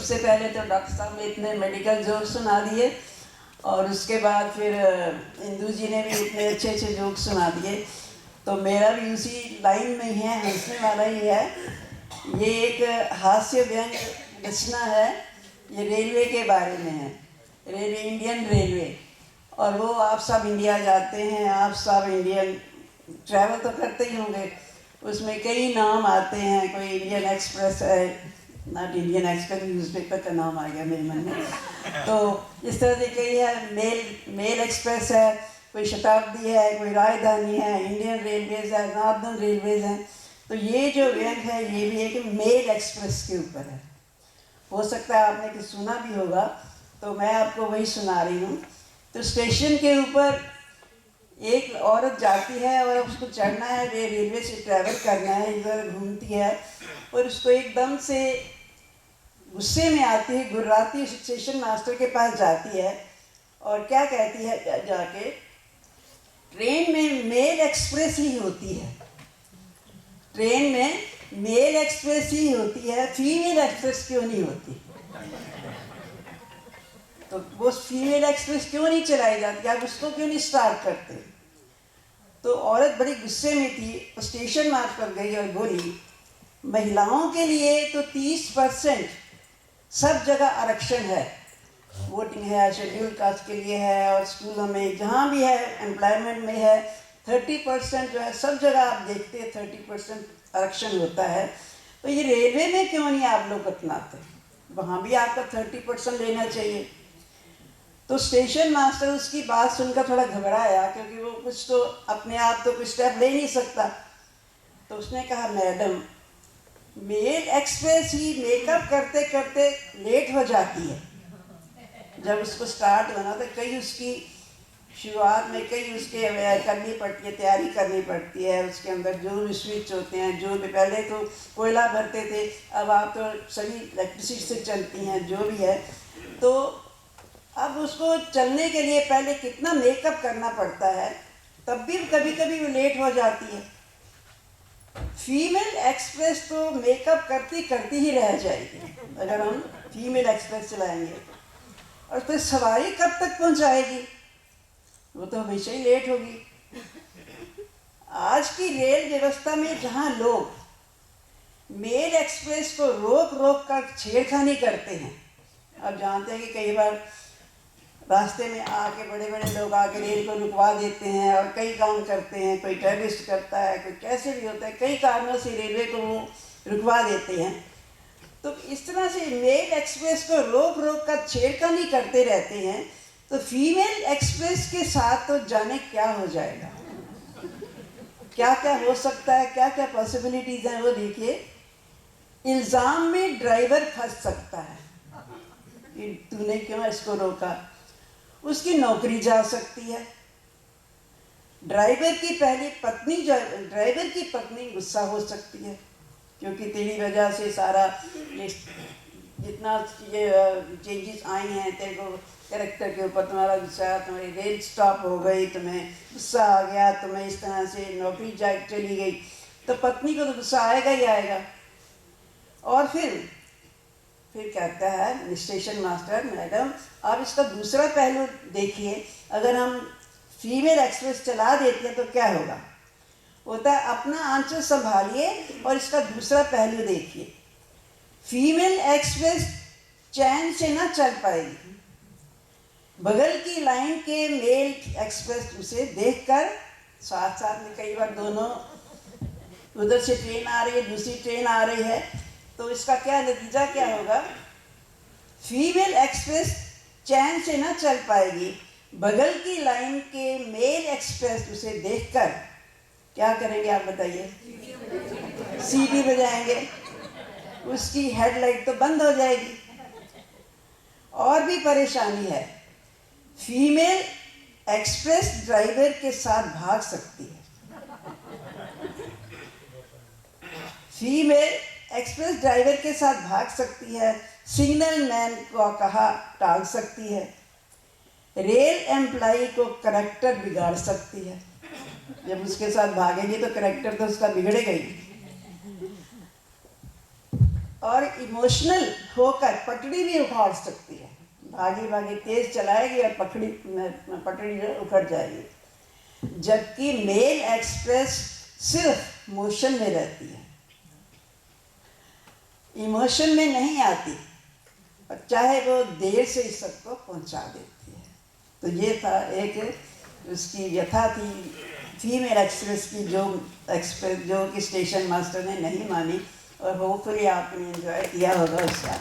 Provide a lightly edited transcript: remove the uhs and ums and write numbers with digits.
सबसे पहले तो डॉक्टर साहब ने इतने मेडिकल जोक सुना दिए और उसके बाद फिर इंदू जी ने भी इतने अच्छे अच्छे जोक सुना दिए। तो मेरा भी उसी लाइन में ही है, हंसने वाला ही है। ये एक हास्य व्यंग रचना है, ये रेलवे के बारे में है, रेलवे, इंडियन रेलवे। और वो आप सब इंडिया जाते हैं, आप सब इंडियन ट्रैवल तो करते ही होंगे, उसमें कई नाम आते हैं। कोई इंडियन एक्सप्रेस है, नॉट इंडियन एक्सप्रेस, न्यूज़पेपर का नाम आ गया मेरे मन में। तो इस तरह से कई है, मेल एक्सप्रेस है, कोई शताब्दी है, कोई राजधानी है, इंडियन रेलवेज है, नॉर्दर्न रेलवेज हैं। तो ये जो व्यंग है ये भी एक मेल एक्सप्रेस के ऊपर है। हो सकता है आपने कुछ सुना भी होगा, तो मैं आपको वही सुना रही हूँ। तो स्टेशन के ऊपर एक औरत जाती है और उसको चढ़ना है, रेलवे से ट्रैवल करना है, इधर घूमती है और उसको एकदम से गुस्से में आती है, गुर्राती स्टेशन मास्टर के पास जाती है और क्या कहती है जाके, ट्रेन में मेल एक्सप्रेस ही होती है, ट्रेन में मेल एक्सप्रेस ही होती है, फीमेल एक्सप्रेस क्यों नहीं होती? तो वो फीमेल एक्सप्रेस क्यों नहीं चलाई जाती, आप उसको क्यों नहीं स्टार्ट करते? तो औरत बड़ी गुस्से में थी, तो स्टेशन मास्टर गई और बोली, महिलाओं के लिए तो 30% सब जगह आरक्षण है, वोटिंग है, शेड्यूल कास्ट के लिए है, और स्कूलों में जहाँ भी है, एम्प्लॉयमेंट में है, 30% जो है सब जगह आप देखते हैं 30% आरक्षण होता है। तो ये रेलवे में क्यों नहीं आप लोग अपनाते? वहाँ भी आपका 30% लेना चाहिए। तो स्टेशन मास्टर उसकी बात सुनकर थोड़ा घबराया, क्योंकि वो कुछ तो अपने आप तो कुछ स्टेप ले नहीं सकता। तो उसने कहा, मैडम, मेल एक्सप्रेस ही मेकअप करते करते लेट हो जाती है। जब उसको स्टार्ट होना तो कई उसकी शुरुआत में कई उसके करनी पड़ती है, तैयारी करनी पड़ती है, उसके अंदर जो भी स्विच होते हैं, जो भी पहले तो कोयला भरते थे, अब आप तो सभी इलेक्ट्रिसिटी से चलती हैं, जो भी है। तो अब उसको चलने के लिए पहले कितना मेकअप करना पड़ता है, तब भी कभी कभी वो लेट हो जाती है। फीमेल एक्सप्रेस तो मेकअप करती करती ही रह जाएगी अगर हम फीमेल एक्सप्रेस चलाएंगे। और फिर सवारी कब तक पहुंचाएगी? वो तो हमेशा ही लेट होगी। आज की रेल व्यवस्था में जहां लोग मेल एक्सप्रेस को रोक रोक कर छेड़खानी करते हैं, आप जानते हैं कि कई बार रास्ते में आके बड़े बड़े लोग आके रेल को रुकवा देते हैं और कई काम करते हैं, कोई टेररिस्ट करता है, कोई कैसे भी होता है, कई कारणों से रेलवे को वो रुकवा देते हैं। तो इस तरह से मेल एक्सप्रेस को रोक रोक कर छेड़खानी करते रहते हैं, तो फीमेल एक्सप्रेस के साथ तो जाने क्या हो जाएगा, क्या क्या हो सकता है, क्या क्या पॉसिबिलिटीज हैं वो देखिए। इल्ज़ाम में ड्राइवर फंस सकता है कि तूने क्यों इसको रोका, उसकी नौकरी जा सकती है। ड्राइवर की पत्नी गुस्सा हो सकती है, क्योंकि तेरी वजह से सारा जितना ये चेंजेस आई हैं, तेरे को कैरेक्टर के ऊपर तुम्हारा गुस्सा, तुम्हारी रेल स्टॉप हो गई, तुम्हें गुस्सा आ गया, तुम्हें इस तरह से नौकरी चली गई, तो पत्नी को तो गुस्सा आएगा ही आएगा। और फिर कहता है स्टेशन मास्टर, मैडम आप इसका दूसरा पहलू देखिए, अगर हम फीमेल एक्सप्रेस चला देते हैं तो क्या होगा? होता है अपना आंचल संभालिए और इसका दूसरा पहलू देखिए। फीमेल एक्सप्रेस चैन से ना चल पाएगी, बगल की लाइन के मेल एक्सप्रेस उसे देखकर, साथ साथ में कई बार दोनों, उधर से ट्रेन आ रही है, दूसरी ट्रेन आ रही है, तो इसका क्या नतीजा क्या होगा? फीमेल एक्सप्रेस चैन से ना चल पाएगी, बगल की लाइन के मेल एक्सप्रेस उसे देखकर क्या करेंगे आप बताइए? सीटी बजाएंगे, उसकी हेडलाइट तो बंद हो जाएगी। और भी परेशानी है, फीमेल एक्सप्रेस ड्राइवर के साथ भाग सकती है, फीमेल एक्सप्रेस ड्राइवर के साथ भाग सकती है, सिग्नल मैन को कहा टाल सकती है, रेल एम्प्लॉई को करैक्टर बिगाड़ सकती है। जब उसके साथ भागेगी तो करैक्टर तो उसका बिगड़ेगा ही। और इमोशनल होकर पटड़ी भी उखाड़ सकती है, भागी भागी तेज चलाएगी और पटड़ी जो उखड़ जाएगी। जबकि मेल एक्सप्रेस सिर्फ मोशन में रहती है, इमोशन में नहीं आती, और चाहे वो देर से इस सबको पहुंचा देती है। तो ये था एक उसकी व्यथा थी फीमेल एक्सप्रेस की, जो कि स्टेशन मास्टर ने नहीं मानी, और होपफुली आपने एंजॉय किया होगा उसका।